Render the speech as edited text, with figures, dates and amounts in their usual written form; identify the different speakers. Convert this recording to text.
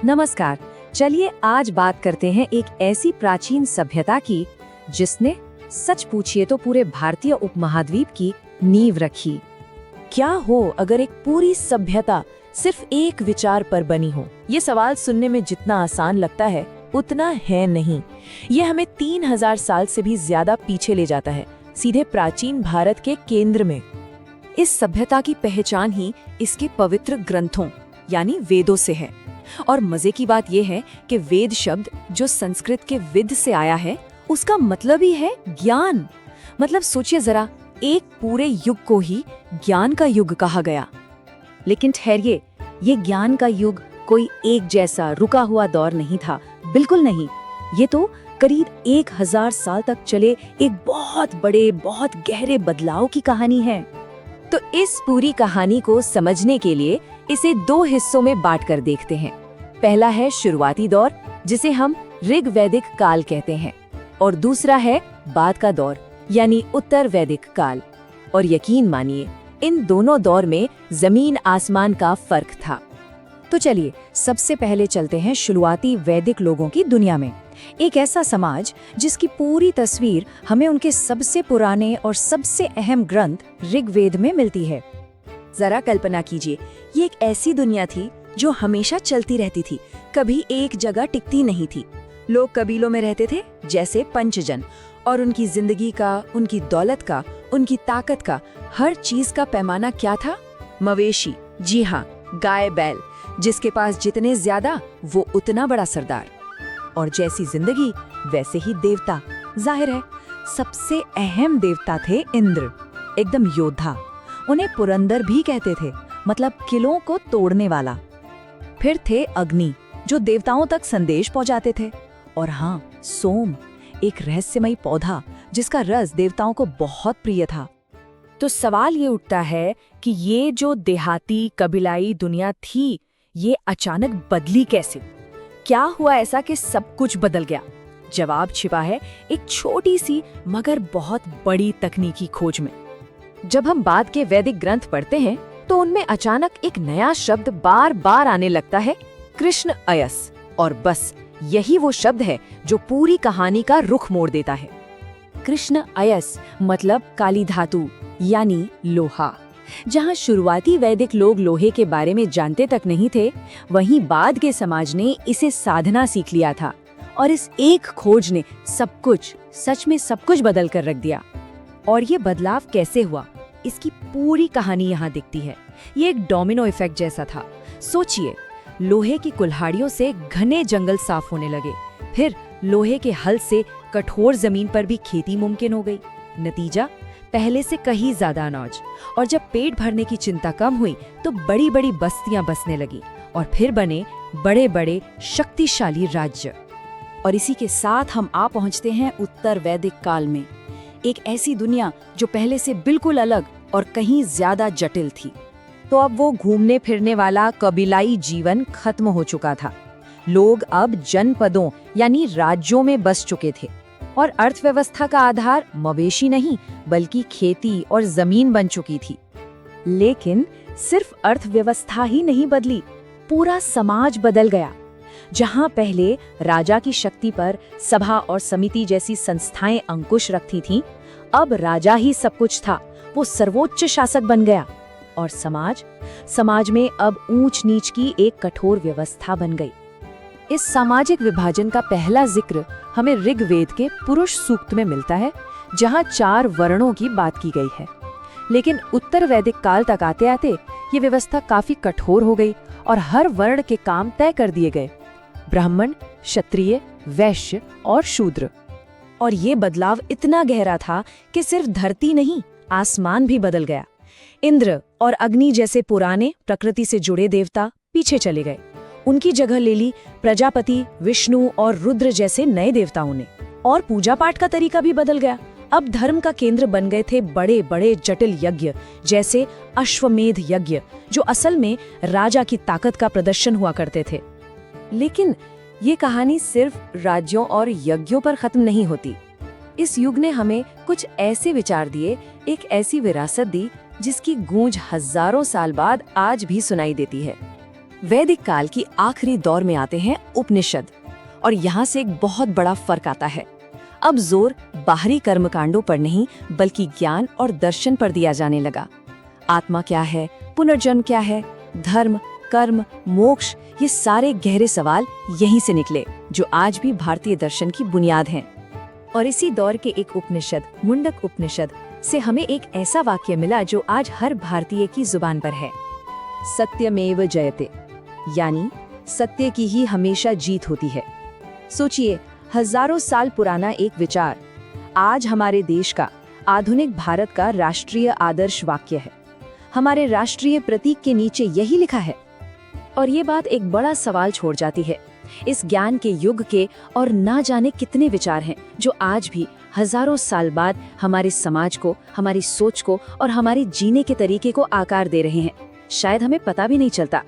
Speaker 1: नमस्कार। चलिए आज बात करते हैं एक ऐसी प्राचीन सभ्यता की जिसने सच पूछिए तो पूरे भारतीय उपमहाद्वीप की नींव रखी।
Speaker 2: क्या हो अगर एक पूरी सभ्यता सिर्फ एक विचार पर बनी हो? ये सवाल सुनने में जितना आसान लगता है उतना है नहीं। ये हमें 3000 साल से भी ज्यादा पीछे ले जाता है, सीधे प्राचीन भारत के केंद्र में।
Speaker 1: इस सभ्यता की पहचान ही इसके पवित्र ग्रंथों यानी वेदों से है। और मजे की बात यह है कि वेद शब्द जो संस्कृत के विद से आया है, उसका मतलब ही है ज्ञान। मतलब सोचिए जरा, एक पूरे युग को ही ज्ञान का युग कहा गया। लेकिन ठहरिए, ये ज्ञान का युग कोई एक जैसा रुका हुआ दौर नहीं था, बिल्कुल नहीं। ये तो करीब 1000 साल तक चले एक बहुत बड़े, बहुत गहरे बदलाव की कहानी है। तो इस पूरी कहानी को समझने के लिए इसे 2 हिस्सों में बांटकर देखते हैं। पहला है शुरुआती दौर, जिसे हम ऋग वैदिक काल कहते हैं, और दूसरा है बाद का दौर यानी उत्तर वैदिक काल। और यकीन मानिए, इन दोनों दौर में जमीन आसमान का फर्क था। तो चलिए सबसे पहले चलते हैं शुरुआती वैदिक लोगों की दुनिया में। एक ऐसा समाज जिसकी पूरी तस्वीर हमें उनके सबसे पुराने और सबसे अहम ग्रंथ ऋग्वेद में मिलती है। जरा कल्पना कीजिए, ये एक ऐसी दुनिया थी जो हमेशा चलती रहती थी, कभी एक जगह टिकती नहीं थी। लोग कबीलों में रहते थे जैसे पंचजन, और उनकी जिंदगी का, उनकी दौलत का, उनकी ताकत का, हर चीज का पैमाना क्या था? मवेशी, जी हाँ, गाय बैल। जिसके पास जितने ज्यादा, वो उतना बड़ा सरदार। और जैसी जिंदगी वैसे ही देवता। जाहिर है सबसे अहम देवता थे इंद्र, एकदम योद्धा। उन्हें पुरंदर भी कहते थे, मतलब किलों को तोड़ने वाला। फिर थे अग्नि, जो देवताओं तक संदेश पहुंचाते थे। और हाँ, सोम, एक रहस्यमयी पौधा जिसका रस देवताओं को बहुत प्रिय था। तो सवाल ये उठता है कि ये जो देहाती कबीलाई दुनिया थी, ये अचानक बदली कैसे? क्या हुआ ऐसा कि सब कुछ बदल गया? जवाब छिपा है एक छोटी सी मगर बहुत बड़ी तकनीकी खोज में। जब हम बाद के वैदिक ग्रंथ पढ़ते हैं तो उनमें अचानक एक नया शब्द बार बार आने लगता है, कृष्ण अयस। और बस यही वो शब्द है जो पूरी कहानी का रुख मोड़ देता है। कृष्ण अयस मतलब काली धातु यानी लोहा। जहाँ शुरुआती वैदिक लोग लोहे के बारे में जानते तक नहीं थे, वहीं बाद के समाज ने इसे साधना सीख लिया था। और इस एक खोज ने सब कुछ, सच में सब कुछ बदल कर रख दिया। और ये बदलाव कैसे हुआ, इसकी पूरी कहानी यहाँ दिखती है। ये एक डोमिनो इफेक्ट जैसा था। सोचिए, लोहे की कुल्हाड़ियों से घने जंगल साफ होने लगे, फिर लोहे के हल से कठोर जमीन पर भी खेती मुमकिन हो गई। नतीजा, पहले से कहीं ज्यादा अनाज। और जब पेट भरने की चिंता कम हुई तो बड़ी बड़ी बस्तियां बसने लगी, और फिर बने बड़े बड़े शक्तिशाली राज्य। और इसी के साथ हम आ पहुंचते हैं उत्तर वैदिक काल में, एक ऐसी दुनिया जो पहले से बिल्कुल अलग और कहीं ज्यादा जटिल थी। तो अब वो घूमने फिरने वाला कबीलाई जीवन खत्म हो चुका था। लोग अब जनपदों यानी राज्यों में बस चुके थे, और अर्थव्यवस्था का आधार मवेशी नहीं बल्कि खेती और जमीन बन चुकी थी। लेकिन सिर्फ अर्थव्यवस्था ही नहीं बदली, पूरा समाज बदल गया। जहां पहले राजा की शक्ति पर सभा और समिति जैसी संस्थाएं अंकुश रखती थीं, अब राजा ही सब कुछ था, वो सर्वोच्च शासक बन गया। और समाज में अब ऊंच नीच की एक कठोर व्यवस्था बन गई। इस सामाजिक विभाजन का पहला जिक्र हमें ऋग्वेद के पुरुष सूक्त में मिलता है, जहां 4 वर्णों की बात की गई है। लेकिन उत्तर वैदिक काल तक आते आते ये व्यवस्था काफी कठोर हो गई और हर वर्ण के काम तय कर दिए गए, ब्राह्मण, क्षत्रिय, वैश्य और शूद्र। और ये बदलाव इतना गहरा था कि सिर्फ धरती नहीं, आसमान भी बदल गया। इंद्र और अग्नि जैसे पुराने प्रकृति से जुड़े देवता पीछे चले गए। उनकी जगह ले ली प्रजापति, विष्णु और रुद्र जैसे नए देवताओं ने। और पूजा पाठ का तरीका भी बदल गया। अब धर्म का केंद्र बन गए थे बड़े बड़े जटिल यज्ञ, जैसे अश्वमेध यज्ञ, जो असल में राजा की ताकत का प्रदर्शन हुआ करते थे। लेकिन ये कहानी सिर्फ राज्यों और यज्ञों पर खत्म नहीं होती। इस युग ने हमें कुछ ऐसे विचार दिए, एक ऐसी विरासत दी जिसकी गूंज हजारों साल बाद आज भी सुनाई देती है। वैदिक काल की आखिरी दौर में आते हैं उपनिषद, और यहाँ से एक बहुत बड़ा फर्क आता है। अब जोर बाहरी कर्मकांडों पर नहीं बल्कि ज्ञान और दर्शन पर दिया जाने लगा। आत्मा क्या है, पुनर्जन्म क्या है, धर्म, कर्म, मोक्ष, ये सारे गहरे सवाल यहीं से निकले जो आज भी भारतीय दर्शन की बुनियाद हैं। और इसी दौर के एक उपनिषद, मुंडक उपनिषद, से हमें एक ऐसा वाक्य मिला जो आज हर भारतीय की जुबान पर है, सत्यमेव जयते, यानी सत्य की ही हमेशा जीत होती है। सोचिए, हजारों साल पुराना एक विचार आज हमारे देश का, आधुनिक भारत का राष्ट्रीय आदर्श वाक्य है। हमारे राष्ट्रीय प्रतीक के नीचे यही लिखा है। और ये बात एक बड़ा सवाल छोड़ जाती है, इस ज्ञान के युग के और ना जाने कितने विचार हैं जो आज भी हजारों साल बाद हमारे समाज को, हमारी सोच को और हमारे जीने के तरीके को आकार दे रहे हैं। शायद हमें पता भी नहीं चलता।